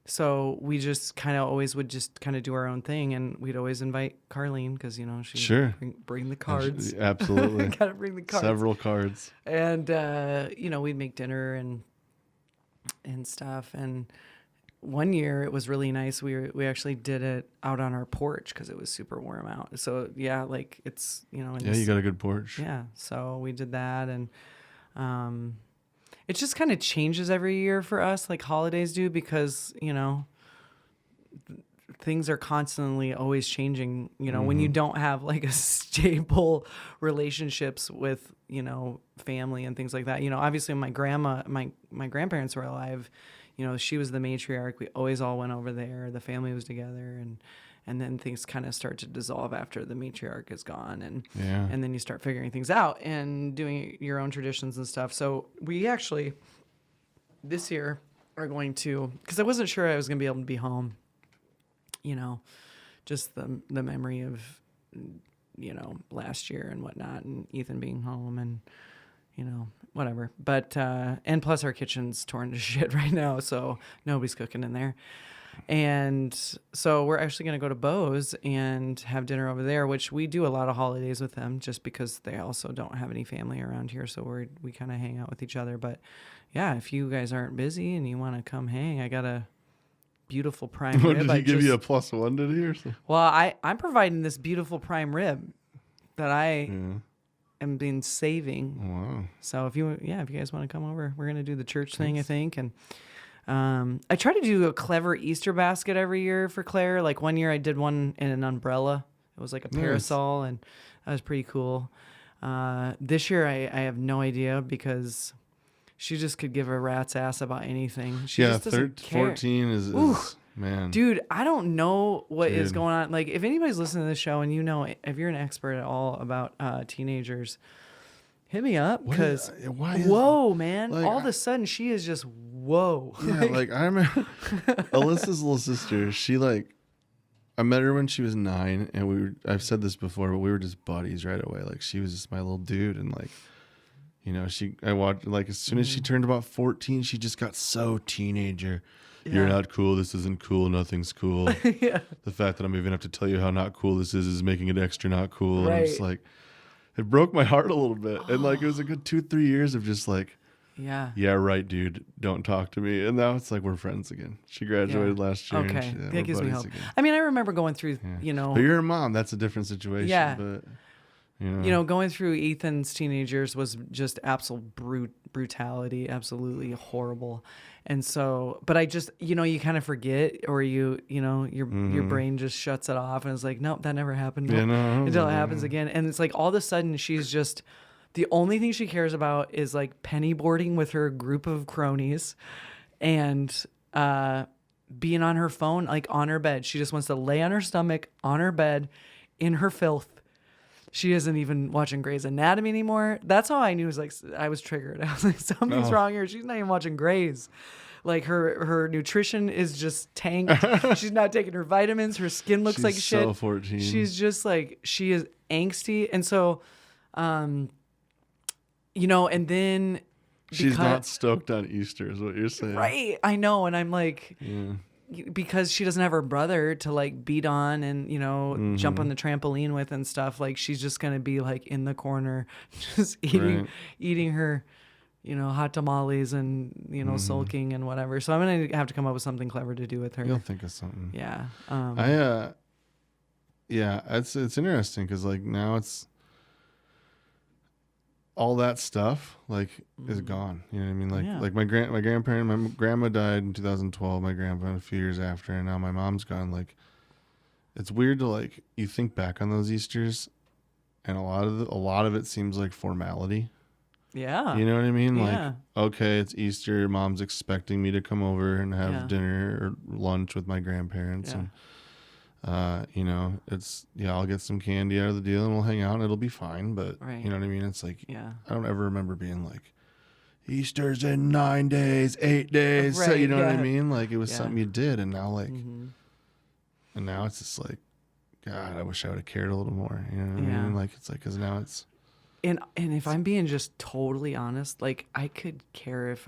so we just kind of always would just kind of do our own thing, and we'd always invite Carlene because, you know, she bring the cards.
Absolutely.
Gotta bring the cards.
Several cards.
And, you know, we'd make dinner and stuff. And one year it was really nice. We actually did it out on our porch because it was super warm out. So, yeah, like it's, you know.
Yeah, you got a good porch.
Yeah. So we did that. And it just kind of changes every year for us, like holidays do, because, you know, things are constantly always changing. You know, when you don't have like a stable relationships with, you know, family and things like that. You know, obviously my grandparents were alive. You know, she was the matriarch. We always all went over there. The family was together, and then things kind of start to dissolve after the matriarch is gone, and then you start figuring things out and doing your own traditions and stuff. So we actually this year are going to, because I wasn't sure I was going to be able to be home. You know, just the memory of, you know, last year and whatnot, and Ethan being home and, you know, whatever. But and plus our kitchen's torn to shit right now, so nobody's cooking in there. And so we're actually going to go to Bo's and have dinner over there, which we do a lot of holidays with them just because they also don't have any family around here. So we kind of hang out with each other. But yeah, if you guys aren't busy and you want to come hang, I got a beautiful prime rib.
Did he give you a +1, did he? Or something?
Well, I'm providing this beautiful prime rib that I am been saving.
Wow.
So if you guys want to come over, we're going to do the church thing, I think. And I try to do a clever Easter basket every year for Claire. Like one year I did one in an umbrella. It was like a parasol, and that was pretty cool. This year I have no idea because she just could give a rat's ass about anything. She just doesn't care.
14 is man.
Dude, I don't know what is going on. Like if anybody's listening to this show and you know, if you're an expert at all about teenagers, hit me up because whoa, man! Like, all of a sudden she is just whoa.
Yeah, like I remember Alyssa's little sister. She I met her when she was 9, and I've said this before, but we were just buddies right away. Like she was just my little dude, and like, you know, I watched like as soon as she turned about 14, she just got so teenager. Yeah. You're not cool. This isn't cool. Nothing's cool.
Yeah.
The fact that I'm even have to tell you how not cool this is making it extra not cool.
Right.
And I'm just like, it broke my heart a little bit. And like, it was a good 2-3 years of just like, yeah, right, dude, don't talk to me. And now it's like, we're friends again. She graduated last year.
Okay. That gives me hope. Again. I mean, I remember going through, you know.
But you're a mom. That's a different situation.
Yeah.
But,
you know, going through Ethan's teenagers was just absolute brutality, absolutely horrible. And so, but I just, you know, you kind of forget, or you know, your brain just shuts it off and it's like, nope, that never happened. Until it happens again. And it's like all of a sudden she's just, the only thing she cares about is like penny boarding with her group of cronies and being on her phone, like on her bed. She just wants to lay on her stomach, on her bed, in her filth. She isn't even watching Grey's Anatomy anymore. That's how I knew. It was like I was triggered. I was like, something's wrong here. She's not even watching Grey's. Like her nutrition is just tanked. She's not taking her vitamins. Her skin looks like shit.
She's so 14.
She's just like, she is angsty. And so, you know, and then
she's not stoked on Easter is what you're saying.
Right. I know. And I'm like, because she doesn't have her brother to like beat on and, you know, jump on the trampoline with and stuff. Like she's just going to be like in the corner, just eating her, you know, hot tamales and, you know, sulking and whatever. So I'm going to have to come up with something clever to do with her.
You'll think of something.
Yeah.
It's interesting because like now it's all that stuff like is gone. You know what I mean? Like my grandma died in 2012. My grandpa a few years after, and now my mom's gone. Like it's weird to like you think back on those Easters, and a lot of it seems like formality.
Yeah.
You know what I mean? Like, okay, it's Easter. Mom's expecting me to come over and have dinner or lunch with my grandparents. And, you know, I'll get some candy out of the deal and we'll hang out and it'll be fine. But, you know what I mean? It's like, I don't ever remember being like, Easter's in 9 days, 8 days.
Right,
So, you know what I mean? Like, it was something you did. And now, like,
and
now it's just like, God, I wish I would have cared a little more. You know what I mean? Like, it's like, because now it's,
And if I'm being just totally honest, like I could care if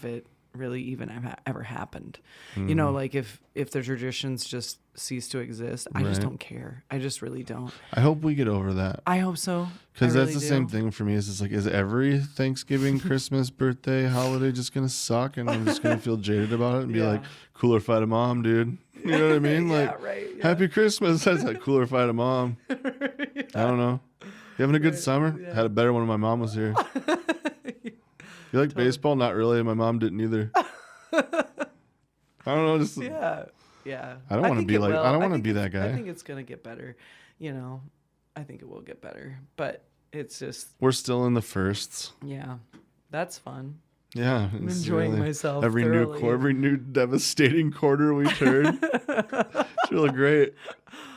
it really even ever happened. You know, like if the traditions just cease to exist, I just
Right.
don't care. I just really don't.
I hope we get over that.
I hope so.
Because
I
that's
really
the same
do.
thing for me. Is like, is every Thanksgiving, Christmas, birthday, holiday just gonna suck, and I'm just gonna feel jaded about it and be
Yeah.
like, cooler fight a mom, dude. You know what I mean?
Yeah,
Like,
right, yeah.
Happy Christmas. That's a cooler fight a mom. I don't know. You having a good summer?
yeah.
Had a better one when my mom was here. You like baseball? Not really. My mom didn't either. I don't know. Just
Yeah.
I don't wanna
think
be
it
like-
will.
I don't wanna
think
be
it's-
that guy.
I think it's gonna get better. You know, I think it will get better. But it's just,
we're still in the firsts.
yeah, that's fun.
Yeah,
I'm
it's
enjoying
really-
myself.
Every
thoroughly.
every new devastating quarter we turn. It's really great.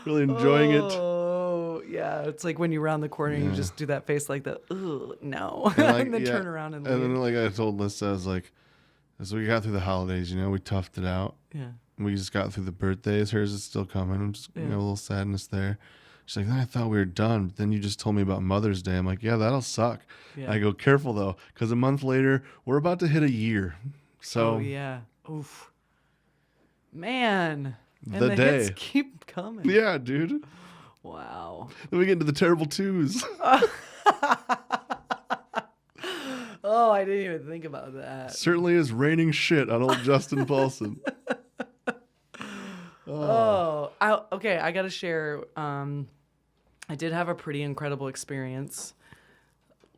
Really enjoying it.
Oh, yeah. It's like when you round the corner, you
Yeah.
just do that face like the, ugh, no.
And, like,
and then
yeah,
turn around and leave.
And then, like I told Lisa, I was like, as we got through the holidays, we toughed it out.
yeah.
We just got through the birthdays. Hers is still coming. I'm just, a little sadness there. She's like, I thought we were done. But then you just told me about Mother's Day. I'm like, yeah, that'll suck.
Yeah.
I go, careful though, because a month later, we're about to hit a year. So
Oh, yeah. Oof. Man. And
The day.
hits keep coming.
yeah, dude.
Wow.
Then we get into the terrible twos.
Oh, I didn't even think about that.
Certainly is raining shit on old Justin Paulson.
Okay. I got to share. I did have a pretty incredible experience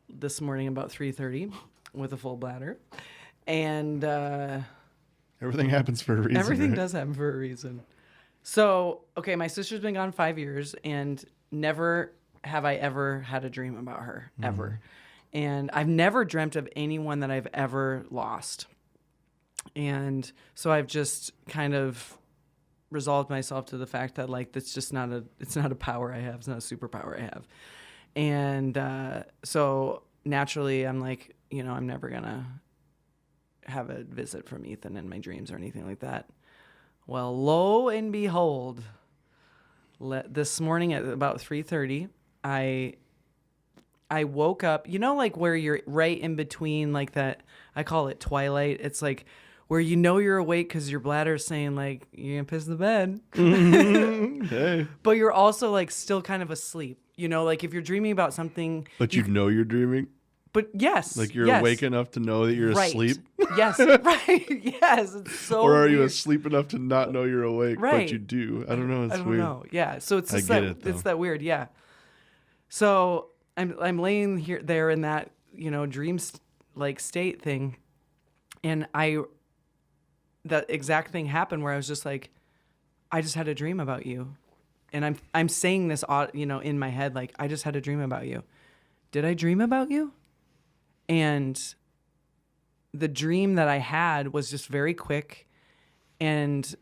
this morning about 3:30 with a full bladder. And
Everything happens for a reason.
everything
right?
does happen for a reason. So, okay, my sister's been gone 5 years, and never have I ever had a dream about her, ever. And I've never dreamt of anyone that I've ever lost. And so I've just kind of resolved myself to the fact that, like, it's not a power I have. It's not a superpower I have. And so naturally I'm like, I'm never going to have a visit from Ethan in my dreams or anything like that. Well, lo and behold, this morning at about 3:30, I woke up, like where you're right in between, like that, I call it twilight. It's like where you're awake because your bladder's saying, like, you're going to piss the bed.
Hey.
But you're also, like, still kind of asleep. Like if you're dreaming about something.
But you're dreaming?
But yes.
Like you're
yes.
awake enough to know that you're
Right.
asleep?
Yes, right. Yes, it's so
Or are you
weird.
asleep enough to not know you're awake, but
Right.
you do? I don't know. It's
I don't
weird.
know. Yeah. So it's
I
just
get
that
it, though.
it's that weird. Yeah. So I'm laying there in that dream like state thing, and that exact thing happened where I was just like, I just had a dream about you, and I'm saying this in my head, like, I just had a dream about you. Did I dream about you? And the dream that I had was just very quick, and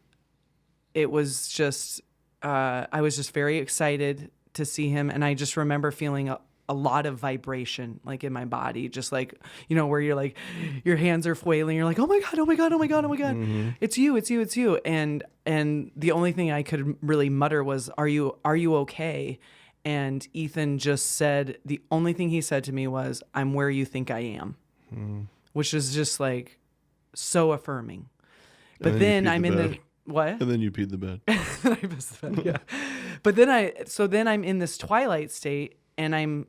it was just I was just very excited to see him, and I just remember feeling a lot of vibration, like, in my body, just like, where you're like, your hands are flailing, you're like, oh my god, oh my god, oh my god, oh my god, it's you, it's you, it's you, and the only thing I could really mutter was, are you okay? And Ethan just said, the only thing he said to me was, I'm where you think I am, which is just like so affirming. But then I'm in the what?
And then you peed the bed.
I missed the bed, yeah. But then I'm in this twilight state, and I'm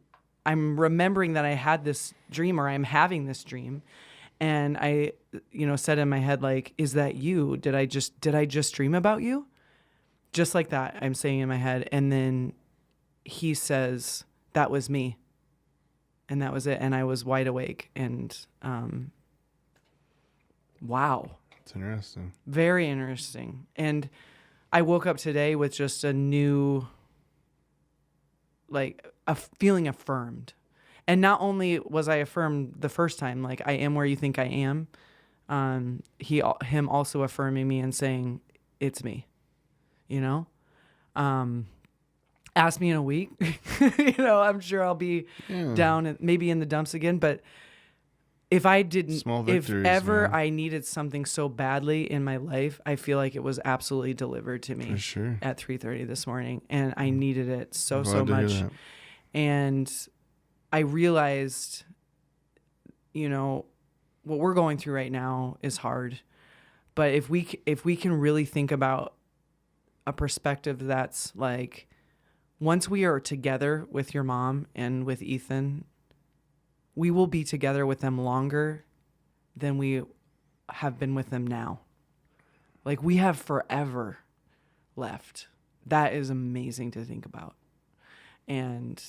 remembering that I had this dream, or I'm having this dream, and I said in my head, like, is that you? Did I just dream about you? Just like that, I'm saying in my head, and then he says, that was me. And that was it. And I was wide awake, and wow.
It's interesting.
Very interesting. And I woke up today with just a new, like, a feeling affirmed. And not only was I affirmed the first time, like, I am where you think I am, him also affirming me and saying, it's me, ask me in a week, I'm sure I'll be down and maybe in the dumps again. But if I didn't,
Small
if
victories,
ever
man.
I needed something so badly in my life, I feel like it was absolutely delivered to me
For sure.
at 3:30 this morning, and I needed it so
Glad to hear
much.
that.
And I realized, you know, what we're going through right now is hard. But if we can really think about a perspective that's like, once we are together with your mom and with Ethan, we will be together with them longer than we have been with them now. Like, we have forever left. That is amazing to think about. And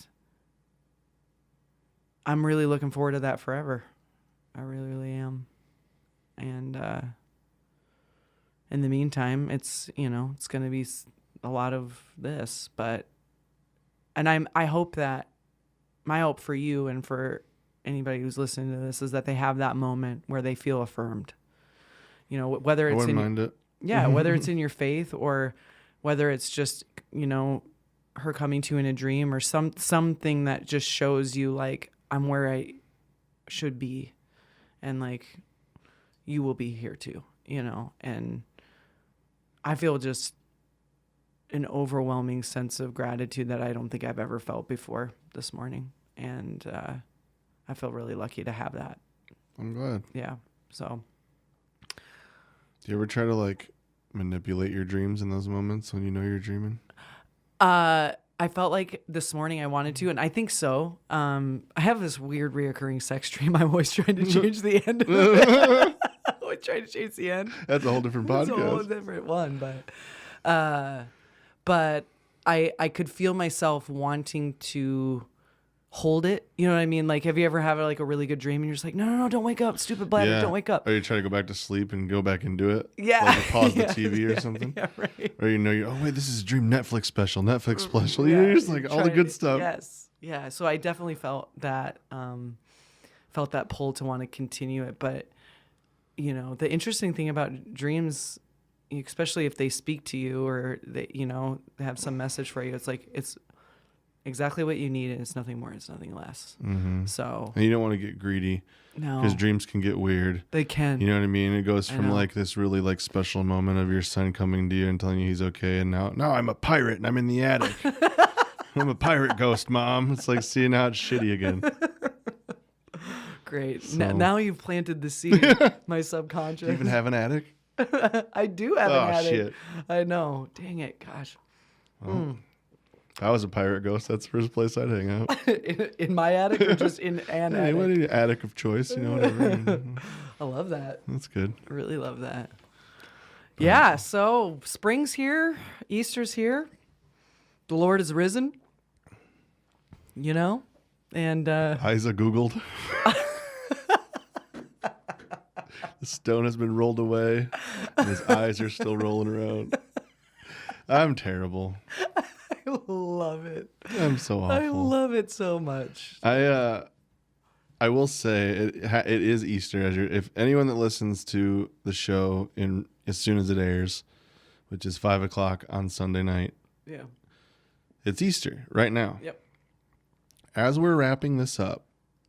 I'm really looking forward to that forever. I really, really am. And in the meantime, it's, you know, it's going to be a lot of this, but, and I hope that, my hope for you and for anybody who's listening to this is that they have that moment where they feel affirmed. You know, whether it's whether it's in your faith or whether it's just, you know, her coming to you in a dream or something that just shows you like, I'm where I should be, and like, you will be here too, you know. And I feel just an overwhelming sense of gratitude that I don't think I've ever felt before this morning. And I feel really lucky to have that.
I'm glad.
Yeah. So.
Do you ever try to like manipulate your dreams in those moments when you know you're dreaming?
I felt like this morning I wanted to, and I think so. I have this weird reoccurring sex dream. I'm always trying to change the end of it. I'm always trying to change the end.
That's a whole different podcast.
That's a whole different one, but I could feel myself wanting to hold it. You know what I mean? Like, have you ever had like a really good dream and you're just like, no, don't wake up, stupid bladder, don't wake up.
Or you try to go back to sleep and go back and do it.
Yeah.
Like pause the TV or something.
Yeah, right.
Or oh wait, this is a dream Netflix special. You're just like all the good stuff.
Yes. Yeah. So I definitely felt that pull to want to continue it. But, you know, the interesting thing about dreams, especially if they speak to you or they, you know, have some message for you, it's like, it's exactly what you need, and it's nothing more, it's nothing less.
Mm-hmm.
So,
and you don't want to get greedy.
No,
because dreams can get weird.
They can.
You know what I mean? It goes from like this really like special moment of your son coming to you and telling you he's okay, and now I'm a pirate and I'm in the attic. I'm a pirate ghost, Mom. It's like seeing how it's shitty again.
Great.
So.
Now you've planted the seed. My subconscious.
Do you even have an attic?
I do have an attic.
Shit.
I know. Dang it. Gosh.
Well, if I was a pirate ghost, that's the first place I'd hang out.
in my attic or just in an attic?
Any attic of choice, you know, whatever.
I love that.
That's good.
I really love that. Yeah, so spring's here. Easter's here. The Lord is risen. You know? And
Isa Googled. The stone has been rolled away, and his eyes are still rolling around. I'm terrible.
I love it.
I'm so awful.
I love it so much.
I will say it is Easter. If anyone that listens to the show as soon as it airs, which is 5:00 on Sunday night,
yeah,
it's Easter right now.
Yep.
As we're wrapping this up,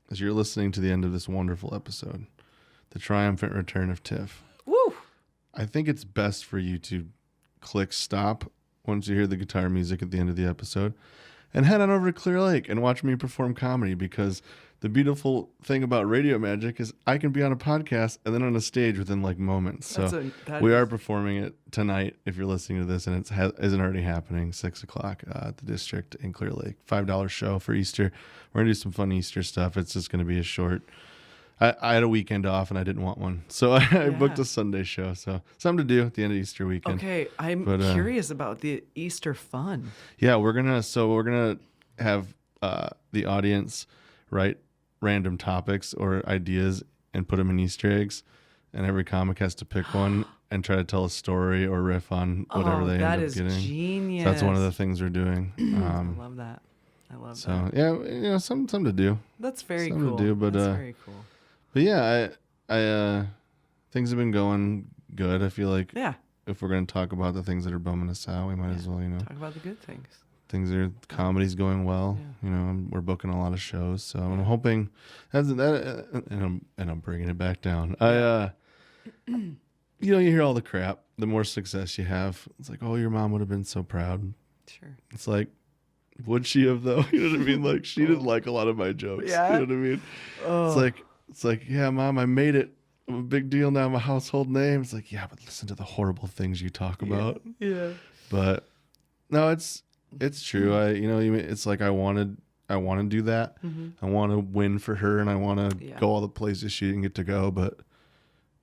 as you're listening to the end of this wonderful episode, the triumphant return of Tiff.
Woo!
I think it's best for you to click stop once you hear the guitar music at the end of the episode and head on over to Clear Lake and watch me perform comedy, because the beautiful thing about Radio Magic is I can be on a podcast and then on a stage within like moments. So we are performing it tonight if you're listening to this, and it isn't already happening, 6:00 at the District in Clear Lake. $5 show for Easter. We're going to do some fun Easter stuff. It's just going to be a short... I had a weekend off and I didn't want one, so I booked a Sunday show. So something to do at the end of Easter weekend.
Okay, I'm curious about the Easter fun.
Yeah, we're gonna have the audience write random topics or ideas and put them in Easter eggs, and every comic has to pick one and try to tell a story or riff on whatever they end up getting.
That is genius.
So that's one of the things we're doing.
I love that.
So yeah, you know, something to do.
That's very
something
cool.
to do, but
that's very cool.
But yeah, I things have been going good. I feel like if we're going to talk about the things that are bumming us out, we might as well, you know,
talk about the good things.
Comedy's going well. Yeah. You know, we're booking a lot of shows, so I'm hoping and I'm bringing it back down. You know, you hear all the crap. The more success you have, it's like, oh, your mom would have been so proud.
Sure.
It's like, Would she have though? You know what I mean? Like she didn't like a lot of my jokes.
Yeah?
You know what I mean?
Oh.
It's like, yeah, Mom, I made it. I'm a big deal now. I'm a household name. It's like, yeah, but listen to the horrible things you talk about.
Yeah.
But no, it's true. It's like I want to do that.
Mm-hmm.
I want to win for her, and I want to
Yeah.
go all the places she didn't get to go. But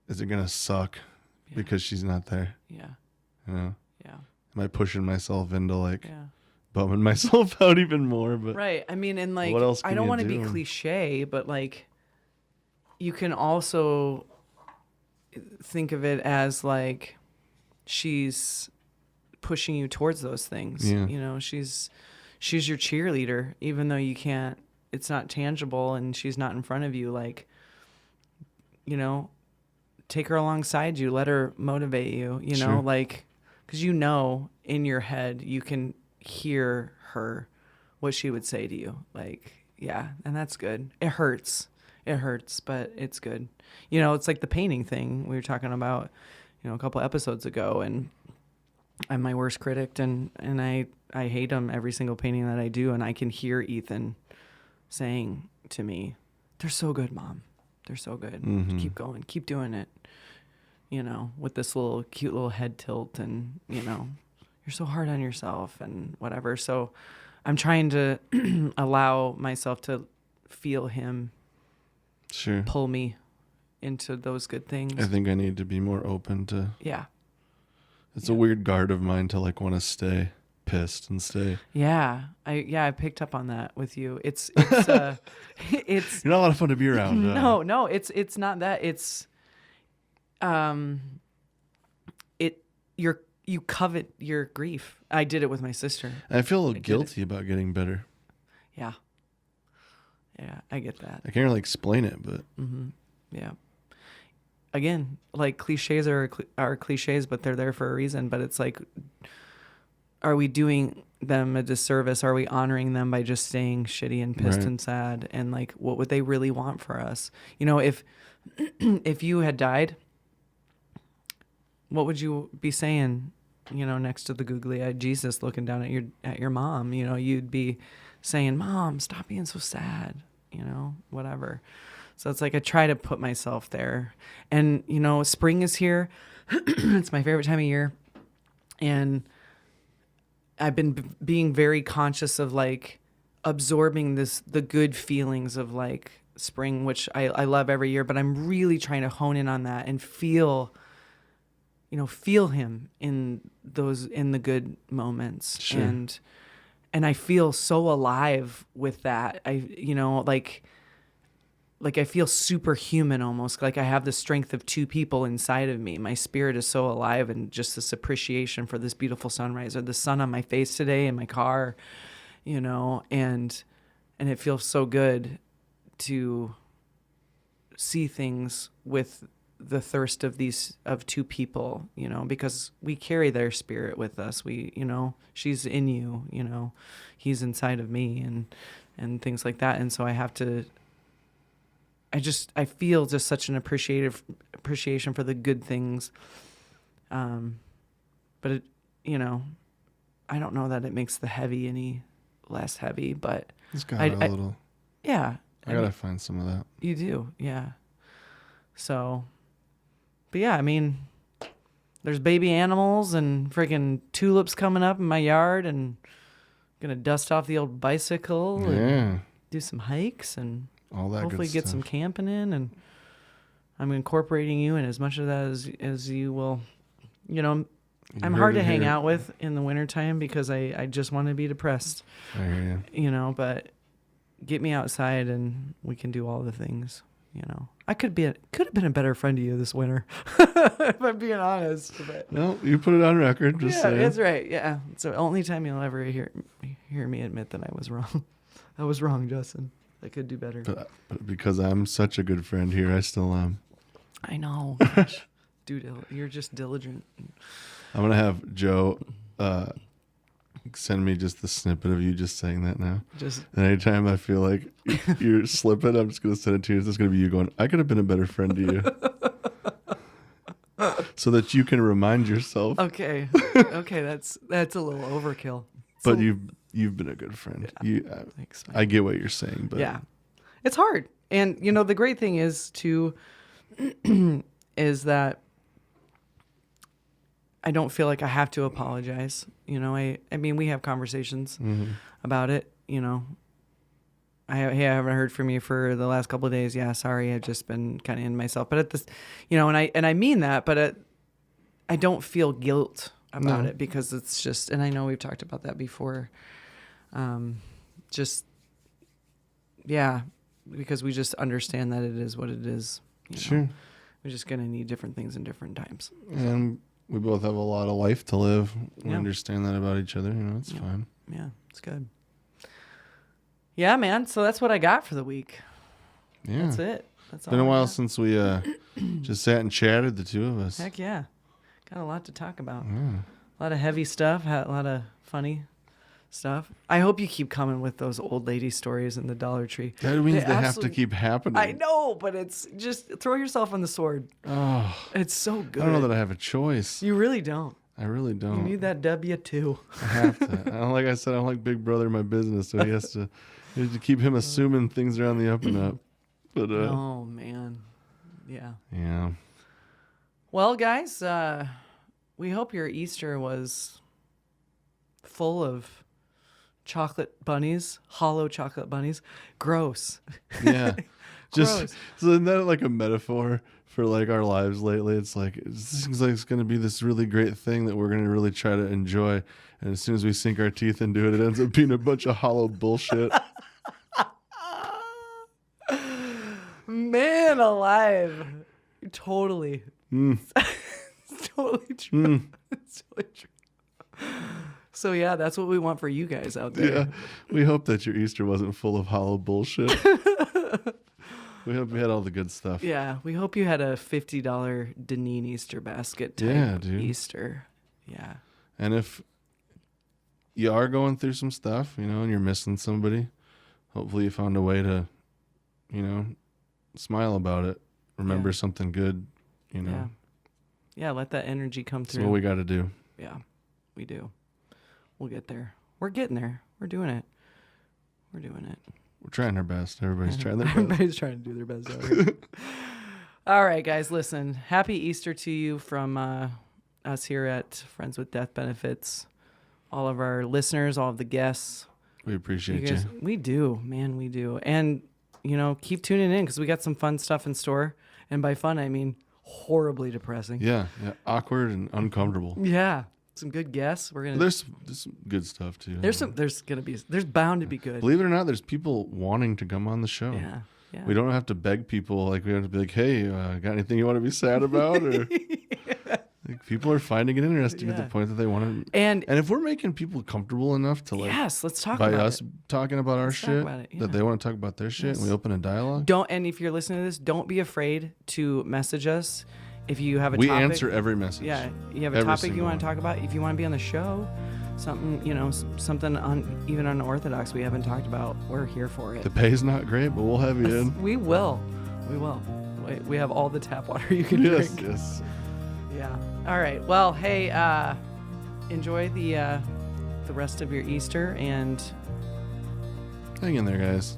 is it gonna suck
Yeah.
because she's not there?
Yeah.
You know?
Yeah.
Am I pushing myself into like
Yeah.
bumming myself out even more? But
Right. I mean, and like,
what else
I
can
don't
you
want to be
do?
cliche, but like, you can also think of it as like she's pushing you towards those things.
Yeah.
You know, she's your cheerleader, even though you can't, it's not tangible and she's not in front of you. Like, you know, take her alongside you, let her motivate you, you know,
Sure.
like, because you know, in your head, you can hear her, what she would say to you. Like, yeah, and that's good. It hurts, but it's good. You know, it's like the painting thing we were talking about, you know, a couple episodes ago, and I'm my worst critic, and I hate him every single painting that I do, and I can hear Ethan saying to me, "They're so good, Mom. They're so good.
Mhm.
Keep going. Keep doing it." You know, with this little cute little head tilt, and you know, you're so hard on yourself and whatever. So I'm trying to allow myself to feel him
Sure.
pull me into those good things.
I think I need to be more open to.
Yeah.
It's a weird guard of mine to like want to stay pissed and stay.
Yeah. I picked up on that with you. It's it's
You're not a lot of fun to be around.
no, it's not that. It's you covet your grief. I did it with my sister.
I feel a little
get it.
guilty about getting better.
Yeah. Yeah, I get that.
I can't really explain it, but
Yeah. Again, like cliches are cliches, but they're there for a reason. But it's like, are we doing them a disservice? Are we honoring them by just staying shitty and pissed
Right.
and sad? And like, what would they really want for us? You know, if if you had died, what would you be saying? You know, next to the googly-eyed Jesus looking down at your mom, you know, you'd be saying, "Mom, stop being so sad." You know, whatever. So it's like I try to put myself there. And, you know, spring is here. It's my favorite time of year. And I've been being very conscious of like absorbing the good feelings of like spring, which I love every year, but I'm really trying to hone in on that and feel him in the good moments.
Sure.
And I feel so alive with that. Like I feel superhuman almost, like I have the strength of two people inside of me. My spirit is so alive, and just this appreciation for this beautiful sunrise or the sun on my face today in my car, you know, and it feels so good to see things with the thirst of two people, you know, because we carry their spirit with us. We, you know, she's in you, you know, he's inside of me, and things like that. And so I feel just such an appreciation for the good things. But it, you know, I don't know that it makes the heavy any less heavy, but
it's got a little.
Yeah.
I gotta find some of that.
You do. Yeah. So, but yeah, I mean, there's baby animals and freaking tulips coming up in my yard, and gonna dust off the old bicycle and do some hikes and
all that
hopefully
good
get
stuff.
some camping in, and I'm incorporating you in as much of that as you will. You know, I'm hard to hang out with in the wintertime because I just want to be depressed.
I hear you.
You know, but get me outside and we can do all the things. You know, I could have been a better friend to you this winter, if I'm being honest. But
No, you put it on record. Just
yeah,
saying.
that's right. Yeah, it's the only time you'll ever hear me admit that I was wrong. I was wrong, Justin. I could do better.
But because I'm such a good friend here, I still am.
I know. Gosh. You're just diligent.
I'm gonna have Joe send me just the snippet of you just saying that now. And anytime I feel like you're slipping, I'm just gonna send it to you. It's just gonna be you going, "I could have been a better friend to you," so that you can remind yourself.
Okay, that's a little overkill.
But you've been a good friend.
Yeah. Thanks, man.
I get what you're saying, but
yeah, it's hard. And the great thing is is that I don't feel like I have to apologize. I mean, we have conversations about it. I haven't heard from you for the last couple of days. Yeah, sorry, I've just been kind of in myself. But at this, and I mean that, but I don't feel guilt about it because it's just, and I know we've talked about that before. Because we just understand that it is what it is.
Sure.
We're just going to need different things in different times.
And we both have a lot of life to live. We understand that about each other. It's fine.
Yeah, it's good. Yeah, man. So that's what I got for the week.
Yeah.
That's it. That's all.
Been a while since we just sat and chatted, the two of us.
Heck yeah. Got a lot to talk about.
Yeah.
A lot of heavy stuff, a lot of funny stuff. I hope you keep coming with those old lady stories in the Dollar Tree.
That means they have to keep happening.
I know, but it's just throw yourself on the sword.
Oh.
It's so good.
I don't know that I have a choice.
You really don't.
I really don't.
You need that W-2.
I have to. Like I said, I'm like Big Brother in my business, so you have to keep him assuming things are on the up and up. But
oh man, yeah.
Yeah.
Well, guys, we hope your Easter was full of chocolate bunnies, hollow chocolate bunnies. Gross.
Yeah. Just
Gross.
so isn't that like a metaphor for like our lives lately? It's like it seems like it's going to be this really great thing that we're going to really try to enjoy, and as soon as we sink our teeth into it, it ends up being a bunch of hollow bullshit.
Man alive. Totally. It's totally true. It's totally true. So yeah, that's what we want for you guys out there.
Yeah. We hope that your Easter wasn't full of hollow bullshit. We hope you had all the good stuff.
Yeah, we hope you had a $50 Deneen Easter basket type Easter. Yeah.
And if you are going through some stuff, and you're missing somebody, hopefully you found a way to, smile about it. Remember something good,
Yeah. Yeah, let that energy come through.
That's what we got to do.
Yeah, we do. We'll get there. We're getting there. We're doing it. We're doing it.
We're trying our best. Everybody's trying their best.
Everybody's trying to do their best out here. All right, guys, listen. Happy Easter to you from us here at Friends with Death Benefits. All of our listeners, all of the guests.
We appreciate you.
We do, man, we do. And, keep tuning in because we got some fun stuff in store. And by fun, I mean horribly depressing.
Yeah, awkward and uncomfortable.
Yeah. Some good guests. We're gonna.
There's some good stuff too.
There's bound to be good.
Believe it or not, there's people wanting to come on the show.
Yeah.
We don't have to beg people. Like we have to be like, hey, got anything you want to be sad about? Or like, people are finding it interesting at the point that they want to. And if we're making people comfortable enough to
let's talk
by
about
us talking about our shit that they want to talk about their shit, and we open a dialogue.
And if you're listening to this, don't be afraid to message us. If you have a
topic,
we
answer every message.
Yeah, you have a topic you want to talk about. If you want to be on the show, something even unorthodox we haven't talked about, we're here for it.
The pay's not great, but we'll have you in.
We will. We have all the tap water you can drink.
Yes.
Yeah. All right. Well, hey, enjoy the rest of your Easter and
hang in there, guys.